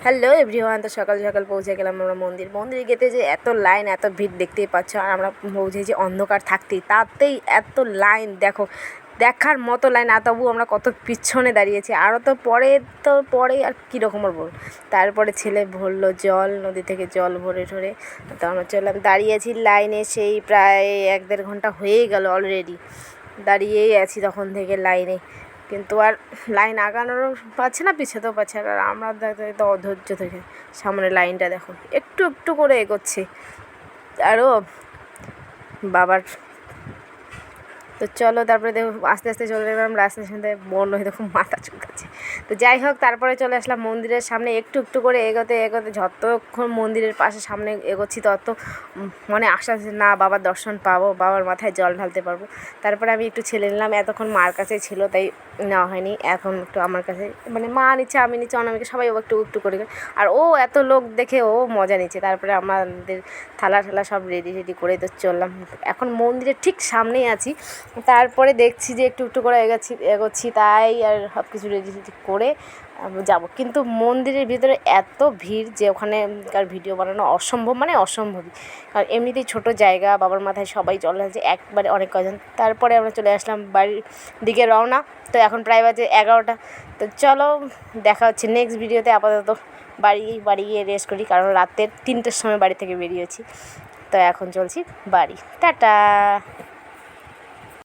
Hello everyone, তো সকাল সকাল পৌঁছে গেলাম আমরা মন্দিরে যেতে যে এত লাইন, এত ভিড় দেখতেই পাচ্ছ। আর আমরা পৌঁছেছি অন্ধকার থাকতেই, তাতেই এত লাইন দেখো, দেখার মতো লাইন। আর তবু আমরা কত পিছনে দাঁড়িয়েছি, আরও তো পরে আর কীরকম আর বল। তারপরে ছেলে ভরলো জল, নদী থেকে জল ভরে ঠরে, তো আমরা চললাম। দাঁড়িয়েছি লাইনে সেই প্রায় 1-1.5 ঘন্টা হয়েই গেল অলরেডি, দাঁড়িয়েই আছি তখন থেকে লাইনে, কিন্তু আর লাইন আগানোরও পাচ্ছে না, পিছাতেও পাচ্ছে না। আর আমরা তো অধৈর্য থেকে সামনে লাইনটা দেখো একটু একটু করে এগোচ্ছে। আরও বাবার, তো চলো তারপরে দেখো আস্তে আস্তে চলে গেলাম রাস্তার সাথে, বন্ধ হয়ে দেখো মাথা চুলকাচ্ছে। তো যাই হোক, তারপরে চলে আসলাম মন্দিরের সামনে। একটু একটু করে এগোতে এগোতে যতক্ষণ মন্দিরের পাশে সামনে এগোচ্ছি তত মনে আশা আছে না বাবার দর্শন পাবো, বাবার মাথায় জল ঢালতে পারবো। তারপরে আমি একটু ছেলে নিলাম, এতক্ষণ মার কাছে ছিল তাই নেওয়া হয়নি, এখন একটু আমার কাছে, মানে মা নিচ্ছে, আমি নিচ্ছি, অনামিকা সবাই একটু একটু করে। আর ও এত লোক দেখে ও মজা নিচ্ছে। তারপরে আমাদের থালা সব রেডি করে তো চললাম। এখন মন্দিরের ঠিক সামনেই আছি, তারপরে দেখছি যে একটু একটু করে এগোচ্ছি, তাই আর সব কিছু রেডি করে যাব। কিন্তু মন্দিরের ভিতরে এত ভিড় যে ওখানেকার ভিডিও বানানো অসম্ভব, মানে অসম্ভবই। কারণ এমনিতেই ছোট জায়গা, বাবার মাথায় সবাই জল ঢালছে একবারে, অনেক কজন। তারপরে আমরা চলে আসলাম বাড়ির দিকে রওনা। তো এখন প্রায় বাজে 11টা। তো চলো দেখা হচ্ছে নেক্সট ভিডিওতে। আপাতত বাড়ি গিয়ে রেস্ট করি, কারণ রাতের 3টের সময় বাড়ি থেকে বেরিয়েছি। তো এখন চলছি বাড়ি। টাটা।